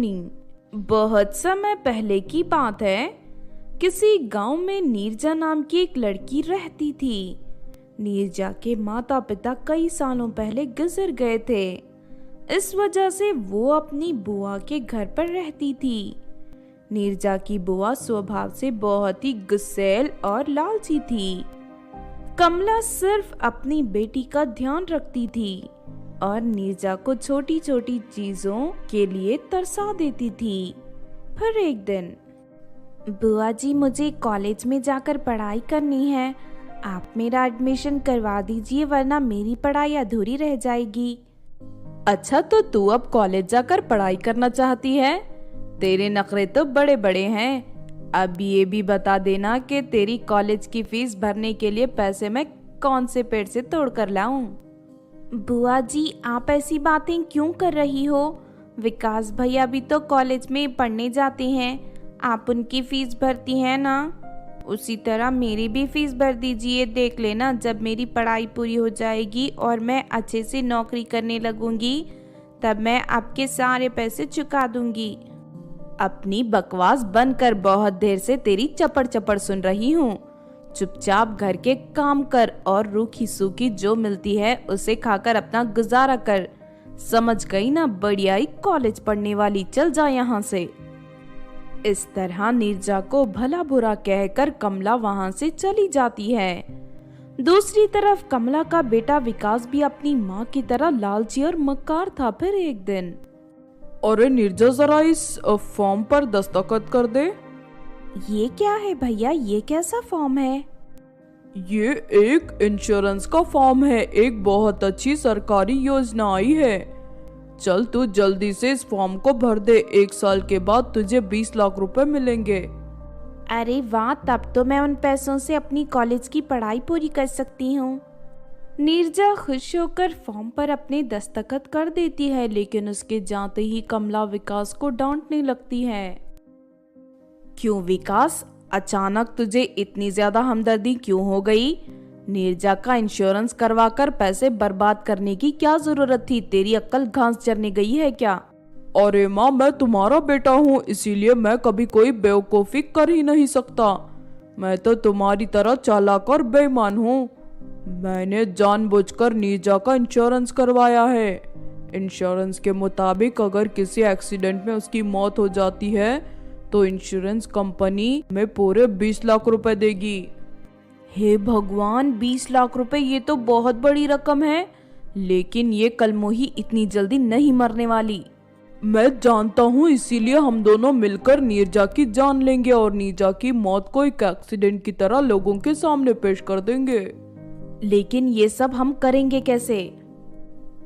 बहुत समय पहले की बात है। किसी गांव में नीरजा नाम की एक लड़की रहती थी। नीरजा के माता पिता कई सालों पहले गुजर गए थे। इस वजह से वो अपनी बुआ के घर पर रहती थी। नीरजा की बुआ स्वभाव से बहुत ही गुस्सैल और लालची थी। कमला सिर्फ अपनी बेटी का ध्यान रखती थी और नीरजा को छोटी छोटी चीजों के लिए तरसा देती थी। फिर एक दिन, बुआ जी मुझे कॉलेज में जाकर पढ़ाई करनी है, आप मेरा एडमिशन करवा दीजिए वरना मेरी पढ़ाई अधूरी रह जाएगी। अच्छा, तो तू अब कॉलेज जाकर पढ़ाई करना चाहती है? तेरे नखरे तो बड़े बड़े हैं। अब ये भी बता देना कि तेरी कॉलेज की फीस भरने के लिए पैसे मैं कौन से पेड़ से तोड़ कर लाऊं? बुआ जी आप ऐसी बातें क्यों कर रही हो? विकास भैया भी तो कॉलेज में पढ़ने जाते हैं, आप उनकी फीस भरती हैं ना? उसी तरह मेरी भी फीस भर दीजिए। देख लेना, जब मेरी पढ़ाई पूरी हो जाएगी और मैं अच्छे से नौकरी करने लगूंगी तब मैं आपके सारे पैसे चुका दूंगी। अपनी बकवास बंद कर, बहुत देर से तेरी चपड़ चपड़ सुन रही हूँ। चुपचाप घर के काम कर और रूखी सूखी जो मिलती है उसे खाकर अपना गुजारा कर। समझ गई ना, बढ़िया कॉलेज पढ़ने वाली, चल जा यहाँ से। इस तरह नीरजा को भला बुरा कहकर कमला वहां से चली जाती है। दूसरी तरफ कमला का बेटा विकास भी अपनी माँ की तरह लालची और मक्कार था। फिर एक दिन, अरे नीरजा, जरा इस फॉर्म पर दस्तखत कर दे। ये क्या है भैया, ये कैसा फॉर्म है? ये एक इंश्योरेंस का फॉर्म है। एक बहुत अच्छी सरकारी योजना आई है। चल तू जल्दी से इस फॉर्म को भर दे। 1 साल के बाद तुझे 20 लाख रुपए मिलेंगे। अरे वाह, तब तो मैं उन पैसों से अपनी कॉलेज की पढ़ाई पूरी कर सकती हूँ। नीरजा खुश होकर फॉर्म पर अपने दस्तखत कर देती है, लेकिन उसके जाते ही कमला विकास को डांटने लगती है। क्यों विकास, अचानक तुझे इतनी ज्यादा हमदर्दी क्यों हो गई? नीरजा का इंश्योरेंस करवाकर पैसे बर्बाद करने की क्या जरूरत थी? तेरी अक्ल घास चरने गई है क्या? अरे माँ, मैं तुम्हारा बेटा हूँ, इसीलिए मैं कभी कोई बेवकूफी कर ही नहीं सकता। मैं तो तुम्हारी तरह चालाक और बेईमान हूँ। मैंने जानबूझकर नीरजा का इंश्योरेंस करवाया है। इंश्योरेंस के मुताबिक अगर किसी एक्सीडेंट में उसकी मौत हो जाती है तो इंश्योरेंस कंपनी में पूरे 20 लाख रुपए देगी। हे भगवान, 20 लाख रुपए, ये तो बहुत बड़ी रकम है। लेकिन ये कलमोही इतनी जल्दी नहीं मरने वाली। मैं जानता हूँ, इसीलिए हम दोनों मिलकर नीरजा की जान लेंगे और नीरजा की मौत को एक एक्सीडेंट की तरह लोगों के सामने पेश कर देंगे। लेकिन ये सब हम करेंगे कैसे?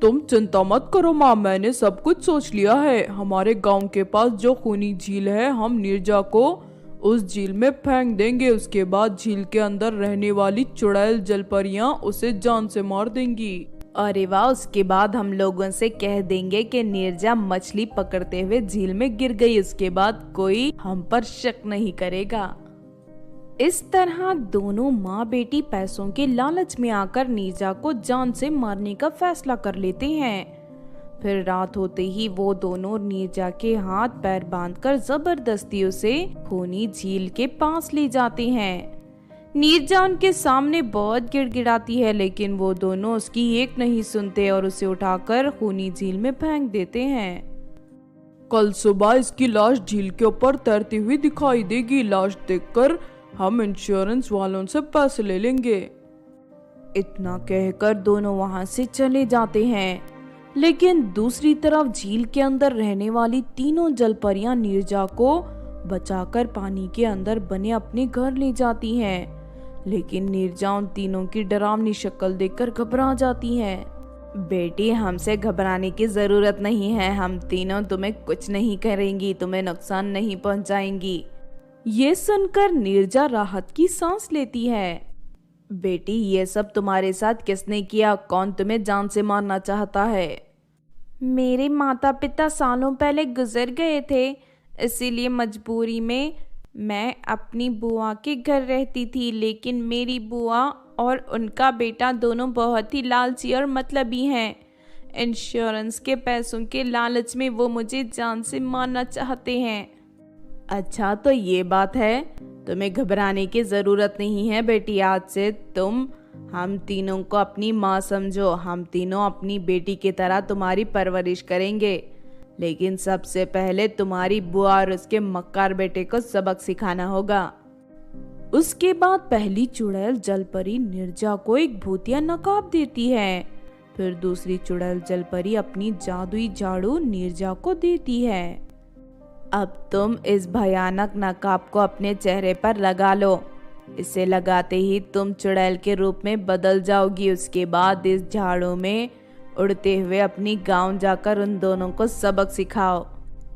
तुम चिंता मत करो माँ, मैंने सब कुछ सोच लिया है। हमारे गांव के पास जो खूनी झील है, हम नीरजा को उस झील में फेंक देंगे। उसके बाद झील के अंदर रहने वाली चुड़ैल जलपरियां उसे जान से मार देंगी। अरे वाह, उसके बाद हम लोगों से कह देंगे कि नीरजा मछली पकड़ते हुए झील में गिर गई। उसके बाद कोई हम पर शक नहीं करेगा। इस तरह दोनों माँ बेटी पैसों के लालच में आकर नीरजा को जान से मारने का फैसला कर लेते हैं। फिर रात होते ही वो दोनों नीरजा के हाथ पैर बांधकर जबरदस्ती उसे खूनी झील के पास ले जाते हैं। नीरजा उनके सामने बहुत गिड़गिड़ाती है, लेकिन वो दोनों उसकी एक नहीं सुनते और उसे उठाकर खूनी झील में फेंक देते हैं। कल सुबह इसकी लाश झील के ऊपर तैरती हुई दिखाई देगी। लाश देखकर हम इंश्योरेंस वालों से पैसे ले लेंगे। इतना कहकर दोनों वहां से चले जाते हैं। लेकिन दूसरी तरफ झील के अंदर रहने वाली तीनों जलपरियां नीरजा को बचाकर पानी के अंदर बने अपने घर ले जाती हैं। लेकिन नीरजा उन तीनों की डरावनी शक्ल देखकर घबरा जाती है। बेटी, हमसे घबराने की जरूरत नहीं है। हम तीनों तुम्हें कुछ नहीं करेंगी, तुम्हें नुकसान नहीं पहुंचाएंगी। ये सुनकर नीरजा राहत की सांस लेती है। बेटी, ये सब तुम्हारे साथ किसने किया? कौन तुम्हें जान से मारना चाहता है? मेरे माता पिता सालों पहले गुजर गए थे, इसीलिए मजबूरी में मैं अपनी बुआ के घर रहती थी। लेकिन मेरी बुआ और उनका बेटा दोनों बहुत ही लालची और मतलबी हैं। इंश्योरेंस के पैसों के लालच में वो मुझे जान से मारना चाहते हैं। अच्छा तो ये बात है, तुम्हें घबराने की जरूरत नहीं है बेटी। आज से तुम हम तीनों को अपनी माँ समझो। हम तीनों अपनी बेटी की तरह तुम्हारी परवरिश करेंगे, लेकिन सबसे पहले तुम्हारी बुआ और उसके मक्कार बेटे को सबक सिखाना होगा। उसके बाद पहली चुड़ैल जलपरी नीरजा को एक भूतिया नकाब देती है। फिर दूसरी चुड़ैल जलपरी अपनी जादुई झाड़ू नीरजा को देती है। अब तुम इस भयानक नकाब को अपने चेहरे पर लगा लो। इसे लगाते ही तुम चुड़ैल के रूप में बदल जाओगी। उसके बाद इस झाड़ू में उड़ते हुए अपनी गांव जाकर उन दोनों को सबक सिखाओ।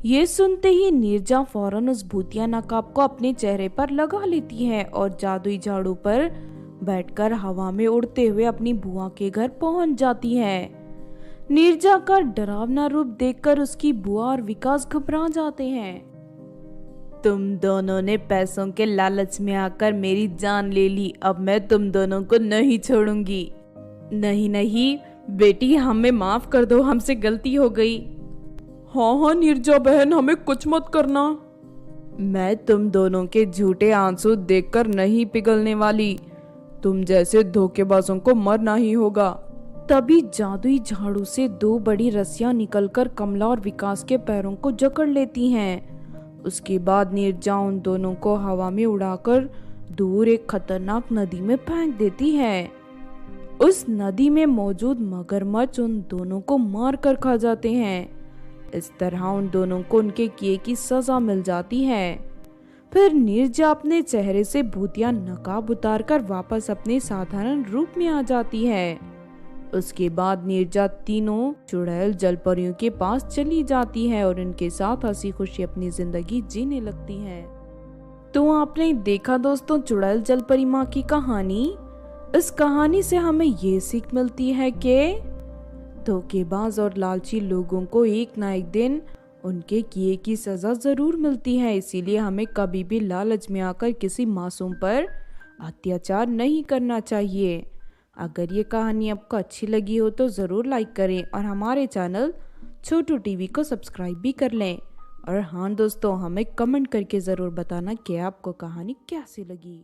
ये सुनते ही नीरजा फौरन उस भूतिया नकाब को अपने चेहरे पर लगा लेती है और जादुई झाड़ू पर बैठकर हवा में उड़ते हुए अपनी बुआ के घर पहुंच जाती है। नीरजा का डरावना रूप देखकर उसकी बुआ और विकास घबरा जाते हैं। तुम दोनों ने पैसों के लालच में आकर मेरी जान ले ली। अब मैं तुम दोनों को नहीं छोड़ूंगी। नहीं नहीं बेटी, हमें माफ कर दो, हमसे गलती हो गई। हाँ नीरजा बहन, हमें कुछ मत करना। मैं तुम दोनों के झूठे आंसू देखकर नहीं पिघलने वाली। तुम जैसे धोखेबाजों को मरना ही होगा। तभी जादुई झाड़ू से दो बड़ी रस्सियां निकलकर कमला और विकास के पैरों को जकड़ लेती हैं। उसके बाद नीरजा उन दोनों को हवा में उड़ाकर दूर एक खतरनाक नदी में फेंक देती है। उस नदी में मौजूद मगरमच्छ उन दोनों को मार कर खा जाते हैं। इस तरह उन दोनों को उनके किए की सजा मिल जाती है। फिर नीरजा अपने चेहरे से भूतिया नकाब उतारकर वापस अपने साधारण रूप में आ जाती है। उसके बाद नीरजा तीनों चुड़ैल जलपरियों के पास चली जाती है और उनके साथ हंसी खुशी अपनी जिंदगी जीने लगती है। तो आपने देखा दोस्तों चुड़ैल जलपरी माँ की कहानी। इस कहानी से हमें ये सीख मिलती है कि धोखेबाज और लालची लोगों को एक ना एक दिन उनके किए की सजा जरूर मिलती है। इसीलिए हमें कभी भी लालच में आकर किसी मासूम पर अत्याचार नहीं करना चाहिए। अगर ये कहानी आपको अच्छी लगी हो तो ज़रूर लाइक करें और हमारे चैनल छोटू टीवी को सब्सक्राइब भी कर लें। और हाँ दोस्तों, हमें कमेंट करके ज़रूर बताना कि आपको कहानी कैसी लगी।